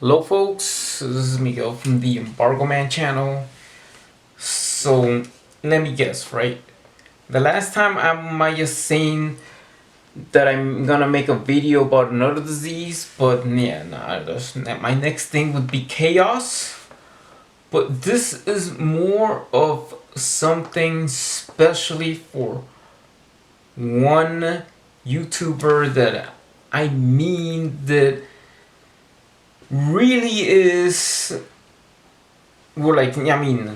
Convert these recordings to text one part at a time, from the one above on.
Hello folks, this is Miguel from the Embargo Man channel. So let me guess, right? The last time I might have seen that I'm gonna make a video about another disease, but yeah, my next thing would be chaos. But this is more of something specially for one YouTuber that that really is, well, like, I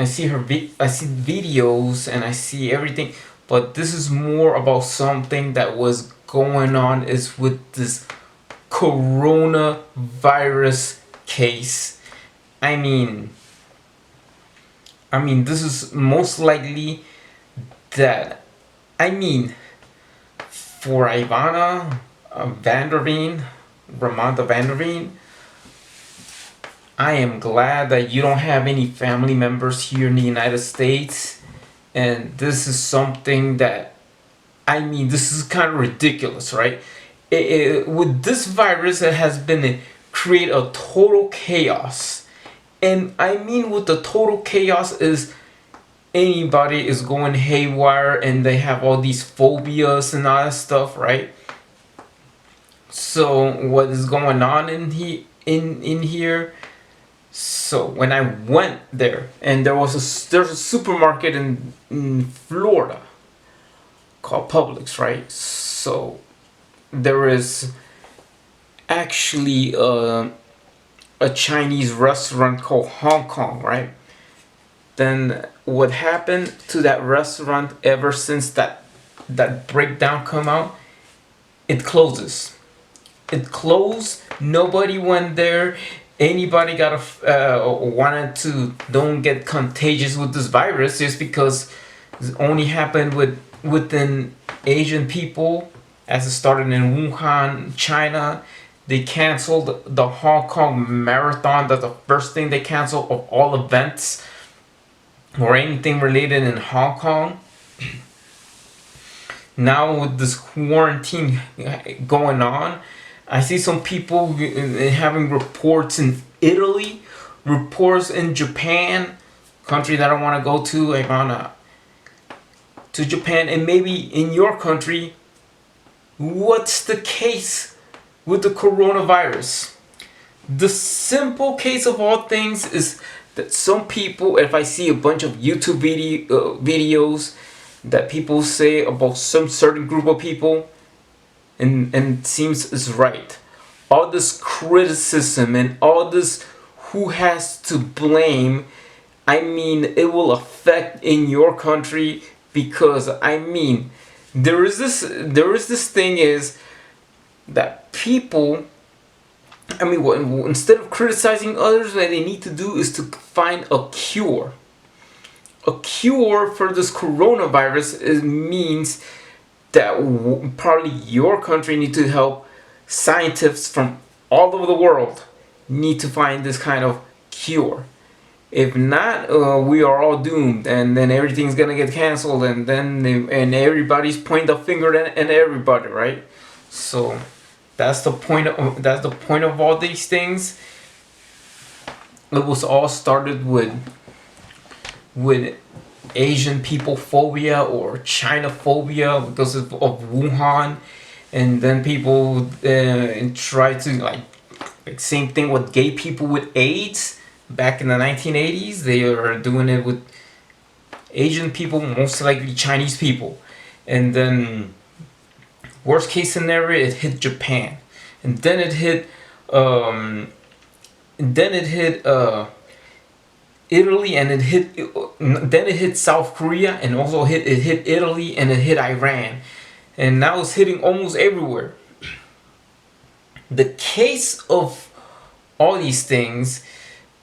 see I see videos and I see everything, but this is more about something that was going on is with this coronavirus case. I mean, this is most likely that, I mean, for Ivana Vanderveen, Raymonda Vanderveen, I am glad that you don't have any family members here in the United States. And this is something that, this is kind of ridiculous, right? With this virus, it has been create a total chaos. And with the total chaos is anybody is going haywire and they have all these phobias and all that stuff, right? So what is going on in here? So when I went there, and there's a supermarket in Florida called Publix, right? So there is actually a Chinese restaurant called Hong Kong, right? Then what happened to that restaurant ever since that breakdown come out? It closes. It closed. Nobody went there. Anybody got wanted to don't get contagious with this virus just because it only happened within Asian people, as it started in Wuhan, China. They canceled the Hong Kong marathon. That's the first thing they canceled of all events or anything related in Hong Kong. Now with this quarantine going on, I see some people having reports in Italy, reports in Japan, country that I want to go to. I want to Japan, and maybe in your country. What's the case with the coronavirus? The simple case of all things is that some people, if I see a bunch of YouTube videos that people say about some certain group of people, and it seems is right, all this criticism and all this who has to blame, it will affect in your country, because there is this thing is that people, instead of criticizing others, what they need to do is to find a cure. A cure for this coronavirus means that probably your country need to help scientists from all over the world need to find this kind of cure. If not, we are all doomed, and then everything's gonna get canceled, and then everybody's pointing the finger at everybody, right? So that's the point of all these things. It was all started with Asian people phobia or China phobia because of Wuhan, and then people try to like same thing with gay people with AIDS back in the 1980s. They are doing it with Asian people, most likely Chinese people, and then worst case scenario, it hit Japan, and then it hit Italy, and then it hit South Korea, and also it hit Italy, and it hit Iran, and now it's hitting almost everywhere. The case of all these things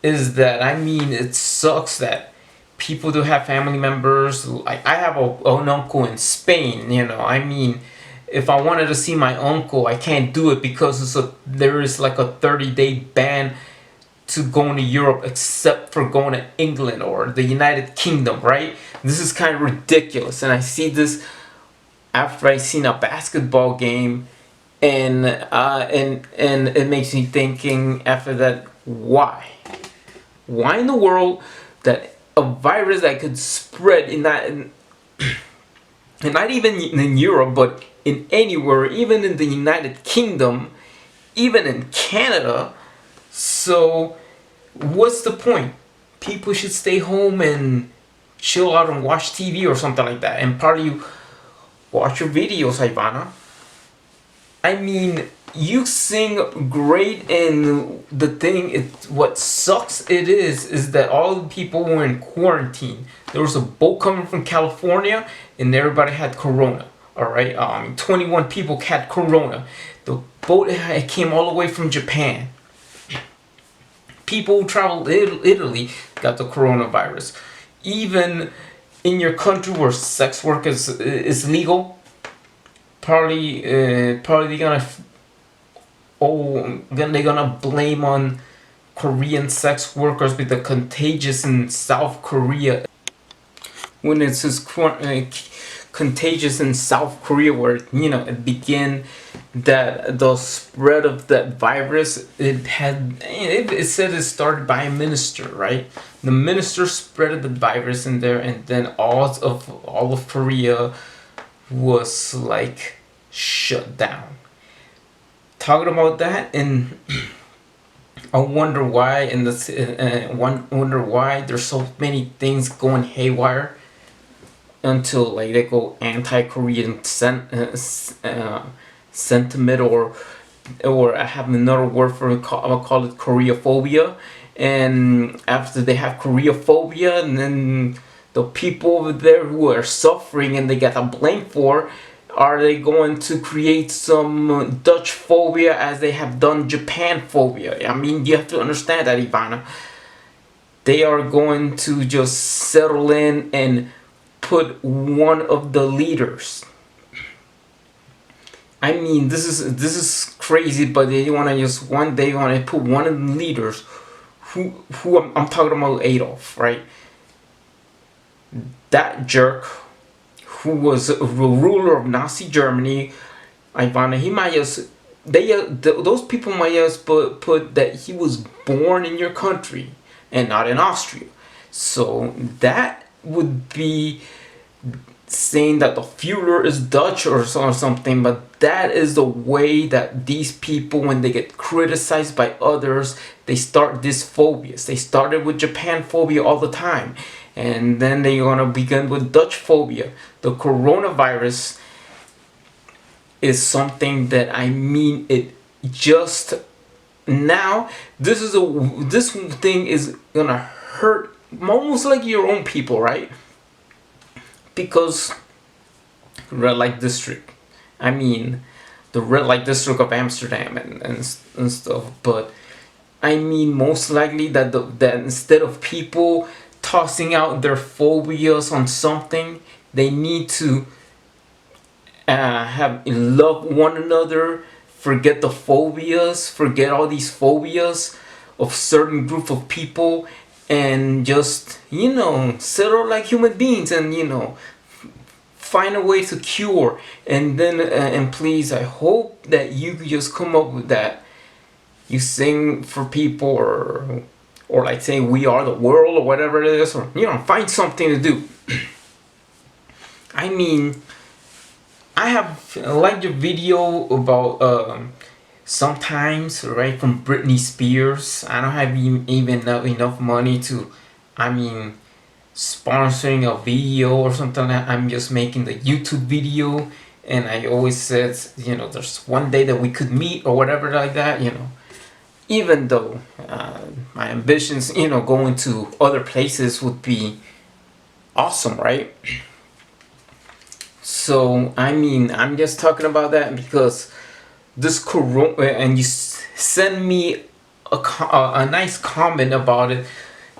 is that it sucks that people do have family members. Like I have an uncle in Spain. If I wanted to see my uncle, I can't do it because there is like a 30-day ban to going to Europe, except for going to England or the United Kingdom, right? This is kind of ridiculous, and I see this after I seen a basketball game, And it makes me thinking after that, why in the world that a virus that could spread in that, and not even in Europe, but in anywhere, even in the United Kingdom, even in Canada. So what's the point? People should stay home and chill out and watch TV or something like that, and probably watch your videos, Ivana. I mean, you sing great, and the thing, what sucks is that all the people were in quarantine. There was a boat coming from California, and everybody had corona. All right, 21 people had corona. The boat came all the way from Japan. People who traveled to Italy got the coronavirus. Even in your country where sex work is legal, probably they're gonna blame on Korean sex workers with the contagious in South Korea, when it's just contagious in South Korea, where it began, that the spread of that virus. It said it started by a minister, right? The minister spread the virus in there, and then all of Korea was like shut down. Talking about that, and I wonder why, wonder why there's so many things going haywire, until like they go anti-Korean sentiment, or I have another word for it. I'll call it Koreaphobia. And after they have Koreaphobia, and then the people over there who are suffering and they get a blame for, are they going to create some Dutch phobia as they have done Japan phobia? I mean, you have to understand that, Ivana. They are going to just settle in and put one of the leaders. I mean, this is crazy, but they want to just one day want to put one of the leaders, who I'm talking about, Adolf, right? That jerk who was a ruler of Nazi Germany, Ivana. He might just those people might just put that he was born in your country and not in Austria. So that would be saying that the Fuhrer is Dutch or something, but that is the way that these people, when they get criticized by others, they start these phobias. They started with Japan phobia all the time, and then they're gonna begin with Dutch phobia. The coronavirus is something that, I mean, it just now, this thing is gonna hurt almost like your own people, right? Because red light district, I mean, the red light district of Amsterdam and stuff. But I mean, most likely that instead of people tossing out their phobias on something, they need to have love one another, forget the phobias, forget all these phobias of certain group of people, and just settle like human beings, and find a way to cure. And then and please, I hope that you just come up with that. You sing for people, or like say we are the world, or whatever it is, or find something to do. I mean, I have liked your video about sometimes, right, from Britney Spears. I don't have even enough money to, I mean, sponsoring a video or something. I'm just making the YouTube video, and I always said, there's one day that we could meet or whatever like that. Even though my ambitions, going to other places would be awesome, right? So I mean, I'm just talking about that because this corona, and you send me a nice comment about it,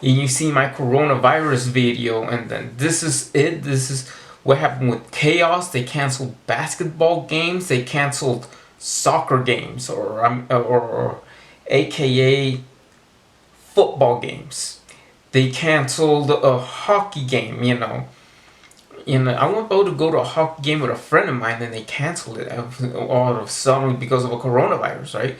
and you see my coronavirus video, and then this is it. This is what happened with chaos. They canceled basketball games. They canceled soccer games, or AKA football games. They canceled a hockey game. I went out to go to a hockey game with a friend of mine, and they canceled it all of a sudden because of a coronavirus, right?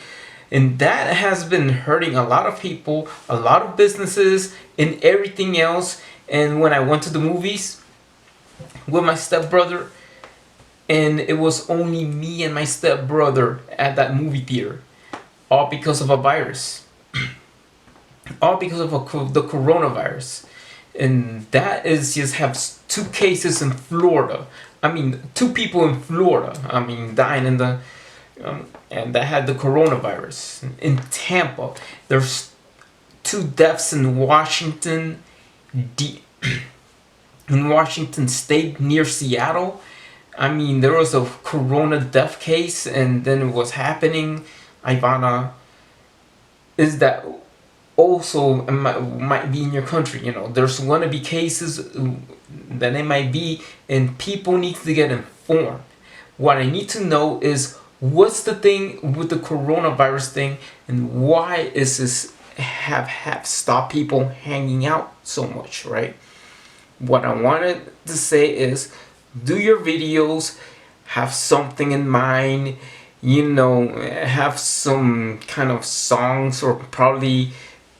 And that has been hurting a lot of people, a lot of businesses, and everything else. And when I went to the movies with my stepbrother, and it was only me and my stepbrother at that movie theater, all because of a virus, all because of the coronavirus. And that is just have two cases in Florida. I mean, two people in Florida. I mean, dying in the and that had the coronavirus. In Tampa, there's two deaths in Washington, D. in Washington State near Seattle. I mean, there was a corona death case, and then what's happening, Ivana, is that also might be in your country. There's going to be cases that it might be, and people need to get informed. What I need to know is what's the thing with the coronavirus thing, and why is this have stopped people hanging out so much, right? What I wanted to say is, do your videos, have something in mind, have some kind of songs, or probably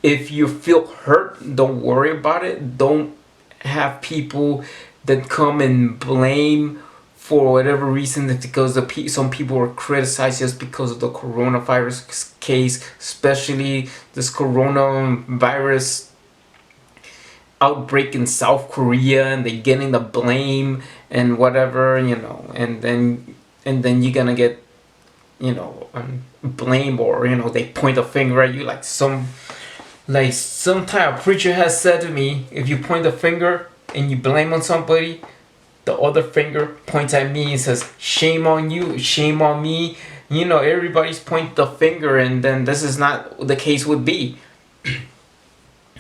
if you feel hurt, don't worry about it. Don't have people that come and blame for whatever reason, that because some people are criticized just because of the coronavirus case, especially this coronavirus outbreak in South Korea, and they getting the blame and whatever, and then you're gonna get blame, or they point a finger at you, like some type of preacher has said to me, if you point a finger and you blame on somebody, the other finger points at me and says, shame on you, shame on me. Everybody's pointing the finger, and then this is not the case would be.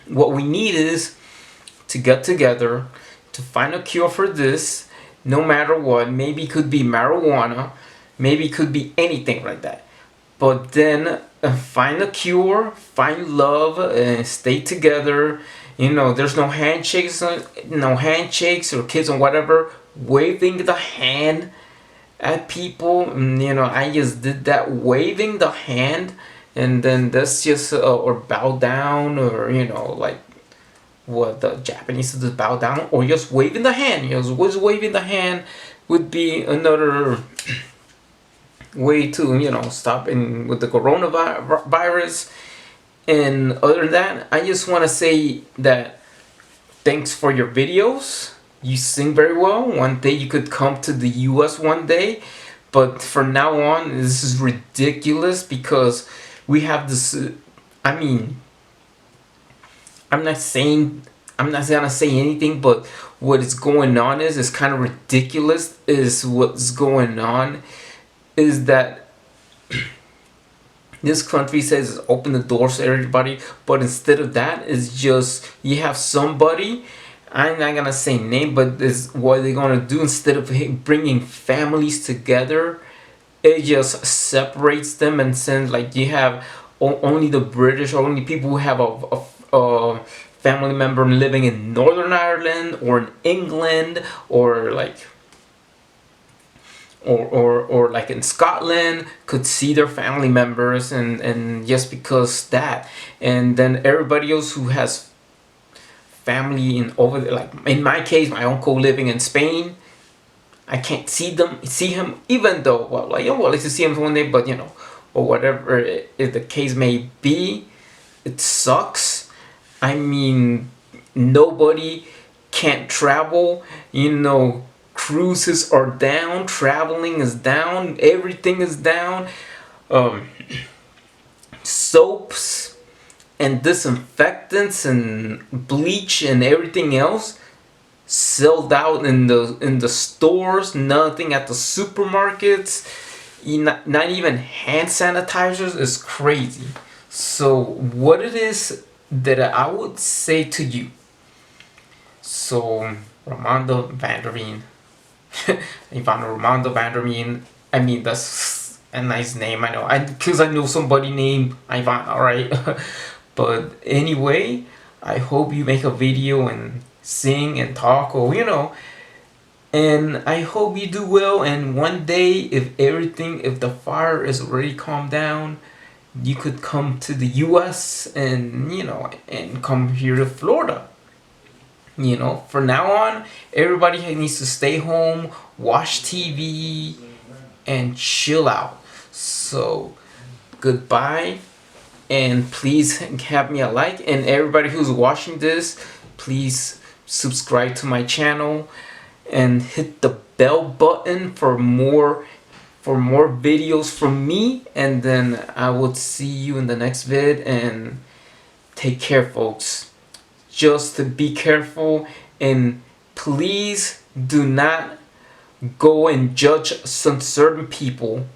What we need is to get together to find a cure for this, no matter what. Maybe it could be marijuana, maybe it could be anything like that. But then find a cure, find love, and stay together. There's no handshakes or kids or whatever waving the hand at people. I just did that, waving the hand, and then that's just or bow down, or like what the Japanese do, bow down, or just waving the hand. Was waving the hand would be another way to stop with the coronavirus. And other than that, I just want to say that thanks for your videos. You sing very well. One day you could come to the US one day, but for now on, this is ridiculous because we have this. I mean, I'm not gonna say anything, but what is going on is kind of ridiculous. Is what's going on is that this country says open the doors to everybody, but instead of that, it's just you have somebody, I'm not gonna say name, but is what they're gonna do. Instead of bringing families together, it just separates them and sends, like, you have only the British, or only people who have a family member living in Northern Ireland or in England, or like or like in Scotland, could see their family members, and just because that, and then everybody else who has family in over there, like in my case, my uncle living in Spain, I can't see him, even though, well, like, I'd like to see him one day, but or whatever if the case may be, it sucks. I mean, nobody can't travel, cruises are down, traveling is down, everything is down. Soaps and disinfectants and bleach and everything else sold out in the stores. Nothing at the supermarkets. Not even hand sanitizers. Is crazy. So what it is that I would say to you. So Raymonda Vanderveen. Ivana Raymonda Vanderveen. I mean, that's a nice name, I know. Because I know somebody named Ivana, right? But anyway, I hope you make a video and sing and talk, or And I hope you do well. And one day, if the fire is already calmed down, you could come to the US and, and come here to Florida. For now on, everybody needs to stay home, watch TV, and chill out. So, goodbye, and please have me a like. And everybody who's watching this, please subscribe to my channel and hit the bell button for more videos from me. And then I will see you in the next vid, and take care, folks. Just to be careful, and please do not go and judge some certain people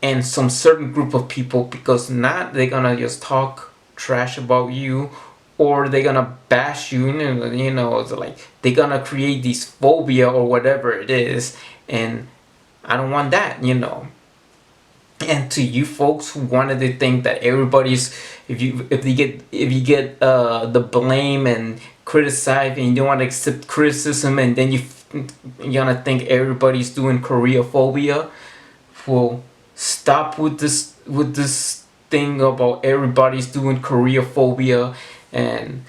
and some certain group of people, because not they're gonna just talk trash about you, or they're gonna bash you, it's like they're gonna create this phobia or whatever it is, and I don't want that. And to you folks who wanted to think that everybody's, if you get the blame and criticize, and you don't want to accept criticism, and then you're gonna think everybody's doing Koreaphobia. Well, stop with this thing about everybody's doing Koreaphobia, and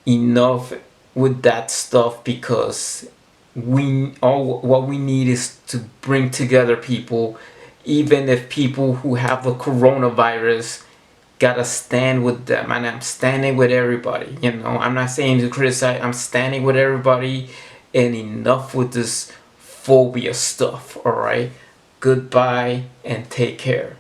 enough with that stuff, because what we need is to bring together people. Even if people who have the coronavirus, gotta stand with them, and I'm standing with everybody. I'm not saying to criticize, I'm standing with everybody, and enough with this phobia stuff. All right, goodbye and take care.